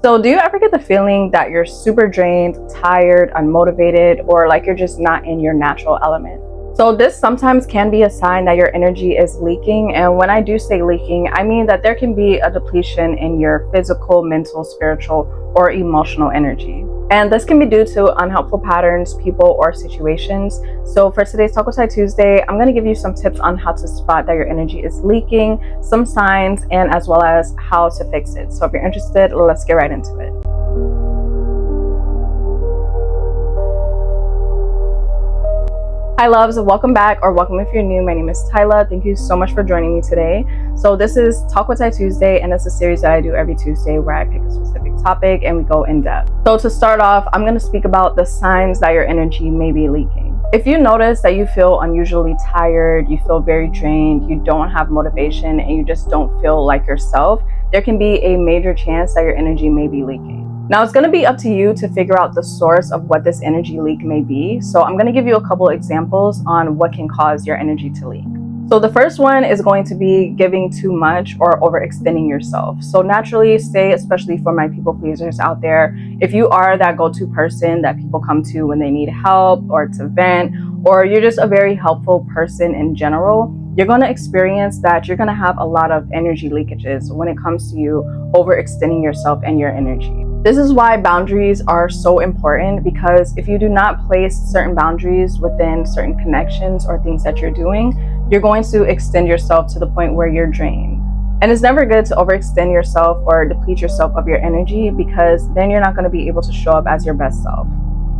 So do you ever get the feeling that you're super drained, tired, unmotivated, or like you're just not in your natural element? So this sometimes can be a sign that your energy is leaking. And when I do say leaking, I mean that there can be a depletion in your physical, mental, spiritual, or emotional energy. And this can be due to unhelpful patterns, people, or situations. So for today's Talk with Tyy Tuesday, I'm going to give you some tips on how to spot that your energy is leaking, some signs, and as well as how to fix it. So if you're interested, let's get right into it. Hi loves, welcome back, or welcome if you're new. My name is Tyla. Thank you so much for joining me today. So this is Talk with Tyy Tuesday, and it's a series that I do every Tuesday where I pick a specific topic and we go in depth. So to start off, I'm going to speak about the signs that your energy may be leaking. If you notice that you feel unusually tired, you feel very drained, you don't have motivation, and you just don't feel like yourself, there can be a major chance that your energy may be leaking. Now, it's going to be up to you to figure out the source of what this energy leak may be. So I'm going to give you a couple examples on what can cause your energy to leak. So the first one is going to be giving too much or overextending yourself. So naturally, especially for my people pleasers out there, if you are that go-to person that people come to when they need help or to vent, or you're just a very helpful person in general, you're going to experience that you're going to have a lot of energy leakages when it comes to you overextending yourself and your energy. This is why boundaries are so important, because if you do not place certain boundaries within certain connections or things that you're doing, you're going to extend yourself to the point where you're drained. And it's never good to overextend yourself or deplete yourself of your energy, because then you're not going to be able to show up as your best self.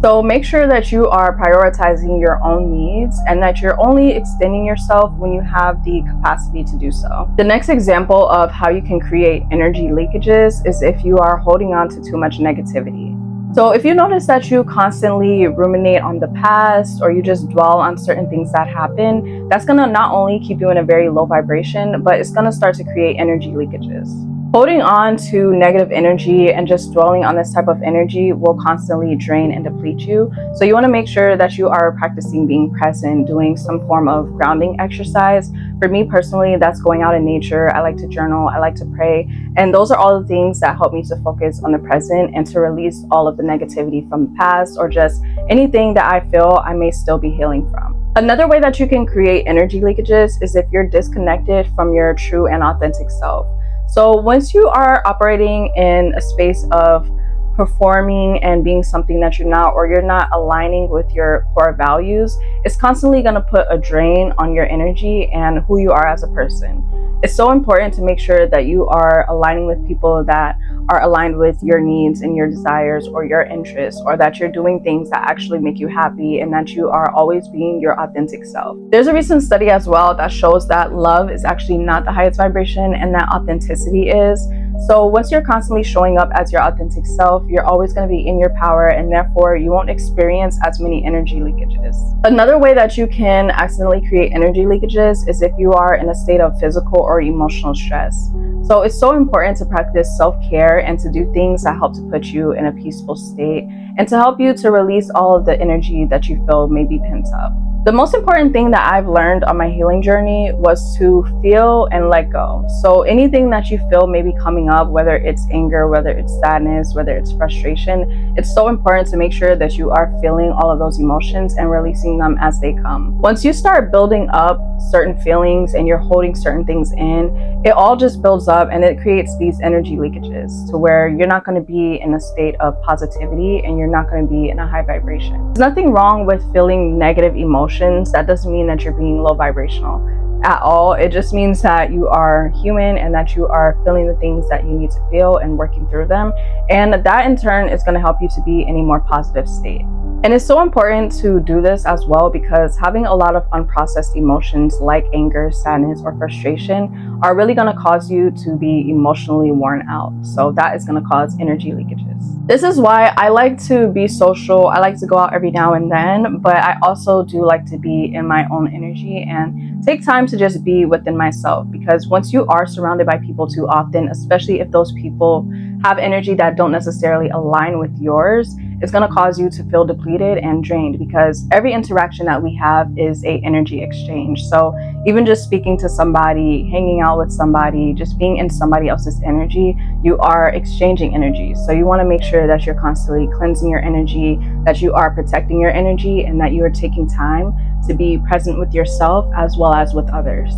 So make sure that you are prioritizing your own needs and that you're only extending yourself when you have the capacity to do so. The next example of how you can create energy leakages is if you are holding on to too much negativity. So if you notice that you constantly ruminate on the past, or you just dwell on certain things that happen, that's going to not only keep you in a very low vibration, but it's going to start to create energy leakages. Holding on to negative energy and just dwelling on this type of energy will constantly drain and deplete you. So you want to make sure that you are practicing being present, doing some form of grounding exercise. For me personally, that's going out in nature. I like to journal, I like to pray. And those are all the things that help me to focus on the present and to release all of the negativity from the past, or just anything that I feel I may still be healing from. Another way that you can create energy leakages is if you're disconnected from your true and authentic self. So once you are operating in a space of performing and being something that you're not, or you're not aligning with your core values, it's constantly going to put a drain on your energy and who you are as a person. It's so important to make sure that you are aligning with people that are aligned with your needs and your desires or your interests, or that you're doing things that actually make you happy and that you are always being your authentic self. There's a recent study as well that shows that love is actually not the highest vibration and that authenticity is. So once you're constantly showing up as your authentic self, you're always going to be in your power, and therefore you won't experience as many energy leakages. Another way that you can accidentally create energy leakages is if you are in a state of physical or emotional stress. So it's so important to practice self-care and to do things that help to put you in a peaceful state and to help you to release all of the energy that you feel may be pent up. The most important thing that I've learned on my healing journey was to feel and let go. So anything that you feel may be coming up, whether it's anger, whether it's sadness, whether it's frustration, it's so important to make sure that you are feeling all of those emotions and releasing them as they come. Once you start building up certain feelings and you're holding certain things in, it all just builds up and it creates these energy leakages to where you're not going to be in a state of positivity and you're not going to be in a high vibration. There's nothing wrong with feeling negative emotions. That doesn't mean that you're being low vibrational at all. It just means that you are human and that you are feeling the things that you need to feel and working through them. And that in turn is going to help you to be in a more positive state. And it's so important to do this as well, because having a lot of unprocessed emotions like anger, sadness, or frustration are really going to cause you to be emotionally worn out. So that is going to cause energy leakages. This is why I like to be social. I like to go out every now and then, but I also do like to be in my own energy and take time to just be within myself, because once you are surrounded by people too often, especially if those people have energy that don't necessarily align with yours, it's going to cause you to feel depleted and drained, because every interaction that we have is a energy exchange. So even just speaking to somebody, hanging out with somebody, just being in somebody else's energy, you are exchanging energy. So you want to make sure that you're constantly cleansing your energy, that you are protecting your energy, and that you are taking time to be present with yourself as well as with others.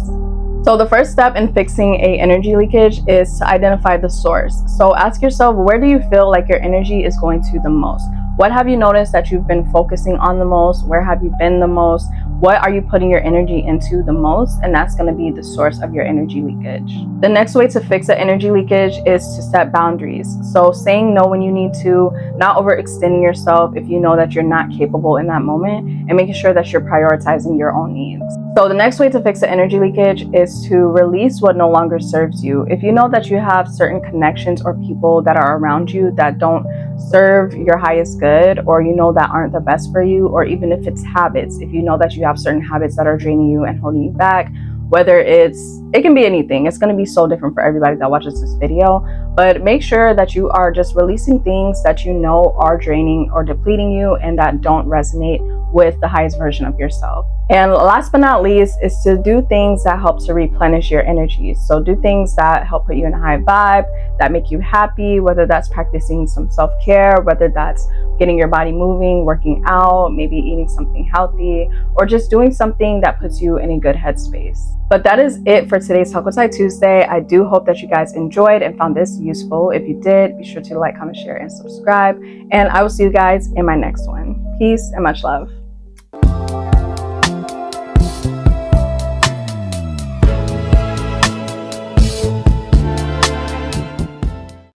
So the first step in fixing a energy leakage is to identify the source. So ask yourself, where do you feel like your energy is going to the most? What have you noticed that you've been focusing on the most? Where have you been the most? What are you putting your energy into the most? And that's going to be the source of your energy leakage. The next way to fix the energy leakage is to set boundaries. So saying no when you need to, not overextending yourself if you know that you're not capable in that moment, and making sure that you're prioritizing your own needs. So the next way to fix the energy leakage is to release what no longer serves you. If you know that you have certain connections or people that are around you that don't serve your highest good, or you know that aren't the best for you, or even if it's habits, if you know that you have certain habits that are draining you and holding you back, whether it can be anything. It's going to be so different for everybody that watches this video, but make sure that you are just releasing things that you know are draining or depleting you and that don't resonate with the highest version of yourself. And last but not least is to do things that help to replenish your energy. So do things that help put you in a high vibe, that make you happy, whether that's practicing some self-care, whether that's getting your body moving, working out, maybe eating something healthy, or just doing something that puts you in a good headspace. But that is it for today's Talk with Tyy Tuesday. I do hope that you guys enjoyed and found this useful. If you did, be sure to like, comment, share, and subscribe. And I will see you guys in my next one. Peace and much love.